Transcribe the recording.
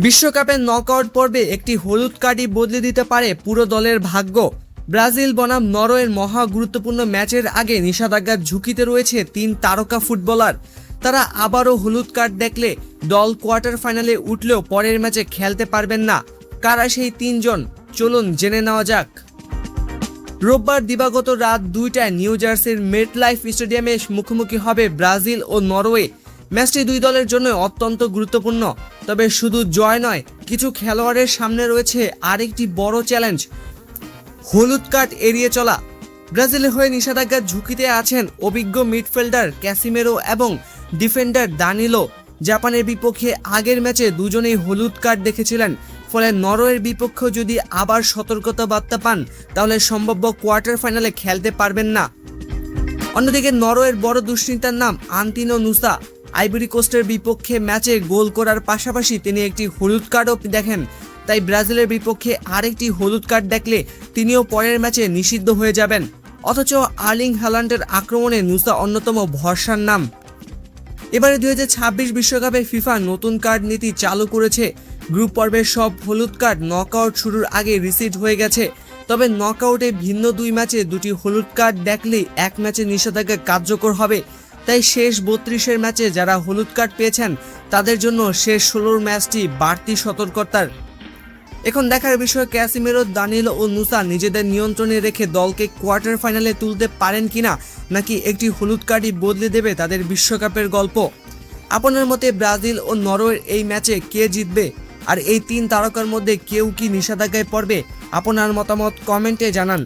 বিশ্বকাপের নকআউট পর্বে একটি হলুদ কার্ডই বদলে দিতে পারে পুরো দলের ভাগ্য। ব্রাজিল বনাম নরওয়ের মহা গুরুত্বপূর্ণ ম্যাচের আগে নিষেধাজ্ঞার ঝুঁকিতে রয়েছে 3 তারকা ফুটবলার। তারা আবারও হলুদ কার্ড দেখলে দল কোয়ার্টার ফাইনালে উঠলেও পরের ম্যাচে খেলতে পারবেন না। কারা সেই 3 জন, চলুন জেনে নেওয়া যাক। রোববার দিবাগত রাত 2টায় নিউ জার্সির মেটলাইফ স্টেডিয়ামে মুখোমুখি হবে ব্রাজিল ও নরওয়ে। ম্যাচটি দুই দলের জন্য অত্যন্ত গুরুত্বপূর্ণ। তবে শুধু জয় নয়, কিছু খেলোয়াড়ের সামনে রয়েছে আরেকটি বড় চ্যালেঞ্জ, হলুদ কার্ড এড়িয়ে চলা। ব্রাজিলের হয়ে নিষেধাজ্ঞার ঝুঁকিতে আছেন অভিজ্ঞ মিডফিল্ডার ক্যাসিমেরো এবং ডিফেন্ডার দানিলো। জাপানের বিপক্ষে আগের ম্যাচে দুজনেই হলুদ কার্ড দেখেছিলেন। ফলে নরওয়ের বিপক্ষেও যদি আবার সতর্কতা বার্তা পান, তাহলে সম্ভাব্য কোয়ার্টার ফাইনালে খেলতে পারবেন না। অন্যদিকে নরওয়ের বড় দুশ্চিন্তার নাম আন্তিনো নুসা। আইভরি কোস্টের বিপক্ষে ম্যাচে গোল করার পাশাপাশি তিনি একটি হলুদ কার্ডও দেখেন। তাই ব্রাজিলের বিপক্ষে আরেকটি হলুদ কার্ড দেখলে তিনিও পরের ম্যাচে নিষিদ্ধ হয়ে যাবেন। অথচ আর্লিং হ্যালান্ডের আক্রমণে নুসা অন্যতম ভরসার নাম। এবারে 2026 বিশ্বকাপে ফিফা নতুন কার্ড নীতি চালু করেছে। গ্রুপ পর্বের সব হলুদ কার্ড নকআউট শুরুর আগে রিসিভ হয়ে গেছে। তবে নকআউটে ভিন্ন 2 ম্যাচে 2টি হলুদ কার্ড দেখলেই এক ম্যাচে নিষেধাজ্ঞা কার্যকর হবে। তাই শেষ 32-এর ম্যাচে যারা হলুদ কার্ড পেয়েছেন তাদের জন্য শেষ 16 ম্যাচটি বাড়তি সতর্কতার। এখন দেখার বিষয়, ক্যাসিমেরো, দানিলো ও নুসা নিজেদের নিয়ন্ত্রণে রেখে দলকে কোয়ার্টার ফাইনালে তুলতে পারেন কিনা, নাকি একটি হলুদ কার্ডই বদলে দেবে তাদের বিশ্বকাপের গল্প। আপনার মতে ব্রাজিল ও নরওয়ের এই ম্যাচে কে জিতবে, আর এই 3 তারকার মধ্যে কেউ কি নিষেধাজ্ঞায় পড়বে? আপনার মতামত কমেন্টে জানান।